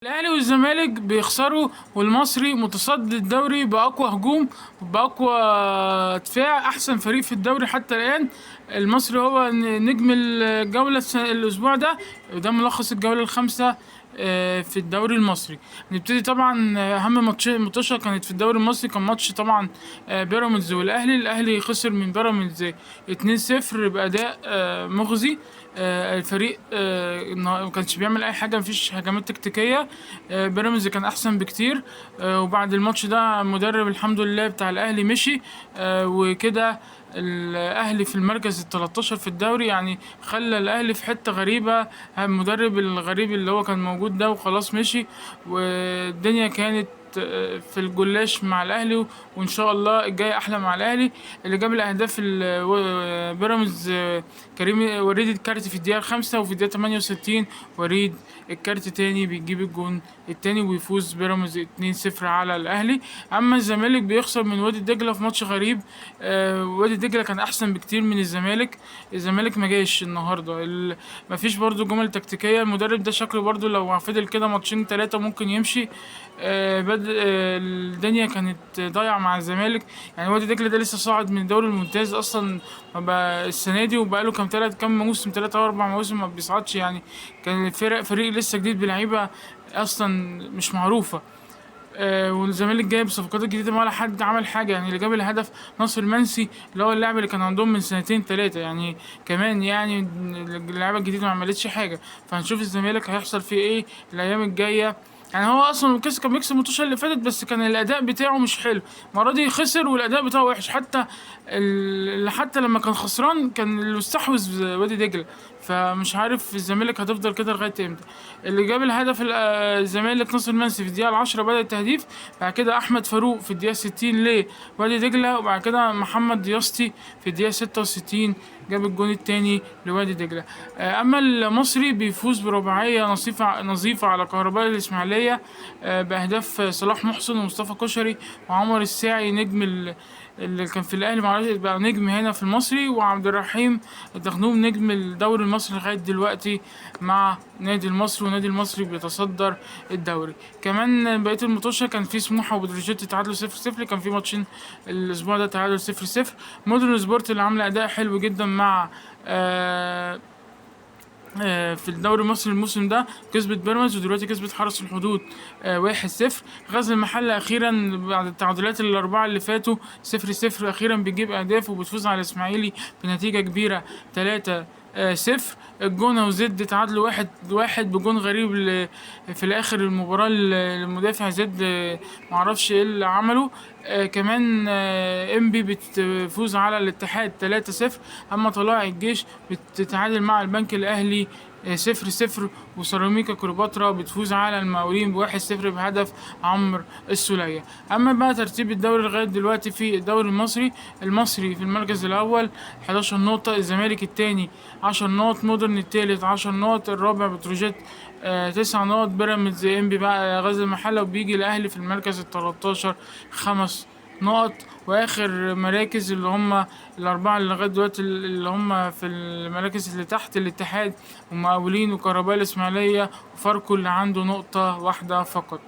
الاهلي والزمالك بيخسروا، والمصري متصدر الدوري باقوى هجوم، باقوى دفاع، احسن فريق في الدوري حتى الان. المصري هو نجم الجوله الاسبوع ده، وده ملخص الجوله الخامسه في الدوري المصري. نبتدي طبعا اهم ماتشة كانت في الدوري المصري. كان ماتش طبعا بيراميدز والاهلي. الاهلي خسر من بيراميدز 2-0 باداء مخزي. الفريق ما كانش بيعمل اي حاجه، مفيش هجمات تكتيكيه. بيراميدز كان احسن بكتير. وبعد الماتش ده المدرب الحمد لله بتاع الاهلي مشي، وكده الاهلي في المركز ال 13 في الدوري، يعني خلى الاهلي في حته غريبه. المدرب الغريب اللي هو كان موجود ده وخلاص مشي، والدنيا كانت في الجلاش مع الاهلي، وان شاء الله الجاي احلى مع الاهلي. اللي جاب الاهداف بيراميدز كريم وريد الكارت في الدقيقه الخامسة، وفي الدقيقه 68 وريد الكارت تاني بيجيب الجون التاني، ويفوز بيراميدز 2-0 على الاهلي. اما الزمالك بيخسر من وادي دجله في ماتش غريب. وادي دجله كان احسن بكتير من الزمالك. الزمالك ما جاش النهارده، مفيش برضو جمل تكتيكيه. المدرب ده شكله برضو لو فضل كده ماتشين ثلاثه ممكن يمشي. الدنيا كانت ضايعه مع الزمالك. يعني وادي دجله ده لسه صاعد من الدوري الممتاز اصلا السنه دي، وبقاله كام موسم، 3 او 4 مواسم ما بيصعدش. يعني كان فريق لسه جديد بلعيبه اصلا مش معروفه. والزمالك جايب صفقات جديده، ولا حد عمل حاجه. يعني اللي جاب الهدف ناصر منسي، اللي هو اللاعب اللي كان عندهم من سنتين ثلاثه يعني كمان. يعني اللعيبه الجديده ما عملتش حاجه. فهنشوف الزمالك هيحصل فيه ايه الايام الجايه. يعني هو اصلا كان بيكسب الماتش اللي فاتت، بس كان الاداء بتاعه مش حلو. المره دي خسر والاداء بتاعه وحش. حتى لما كان خسران كان اللي مستحوذ وادي دجله. فمش عارف الزمالك هتفضل كده لغايه امتى. اللي جاب الهدف الزمالك ناصر منسي في الدقيقه 10 بدأ التهديف. بعد كده احمد فاروق في الدقيقه 60 لوادي دجله، وبعد كده محمد دياسطي في الدقيقه 66 جاب الجون التاني لوادي دجله. اما المصري بيفوز برباعيه نظيفه على كهرباء الاسماعيليه باهداف صلاح محسن ومصطفى كشري وعمر الساعي نجم اللي كان في الاهلي معرفش بقى نجم هنا في المصري، وعبد الرحيم الدخنوم نجم الدوري المصري لغايه دلوقتي مع نادي المصري، ونادي المصري بيتصدر الدوري. كمان بقيه المطوشه كان في سموحه وبتروجيت تعادلوا 0-0. كان في ماتشين الاسبوع ده تعادل 0-0. مودرن سبورت اللي عامله اداء حلو جدا مع في الدوري المصري الموسم ده كسبت بيراميدز، ودلوقتي كسبت حرس الحدود 1-0. غزل المحله اخيرا بعد التعادلات الاربعه اللي فاتوا 0-0 اخيرا بيجيب اهداف وبتفوز على الاسماعيلي بنتيجه كبيره 3-0. الجونه وزد تعادلوا 1-1 بجون غريب في الاخر المباراه. المدافع زد معرفش ايه اللي عمله. كمان انبي بتفوز على الاتحاد 3-0. اما طلائع الجيش بتتعادل مع البنك الاهلي 0-0. وسيراميكا كليوباترا بتفوز على المقاولين ب1-0 بهدف عمرو السولية. اما بقى ترتيب الدوري لغايه دلوقتي في الدوري المصري في المركز الاول 11 نقطه، الزمالك الثاني 10 نقط، مودرن الثالث 10 نقط، الرابع بتروجيت 9 نقط، بيراميدز انبي بقى غزل المحله، وبيجي الاهلي في المركز ال 13 5 نقط. واخر مراكز اللي هم الاربعه اللي لغايه دلوقتي اللي هم في المراكز اللي تحت الاتحاد ومقاولين وكهرباء الاسماعيليه وفاركو اللي عنده نقطه واحده فقط.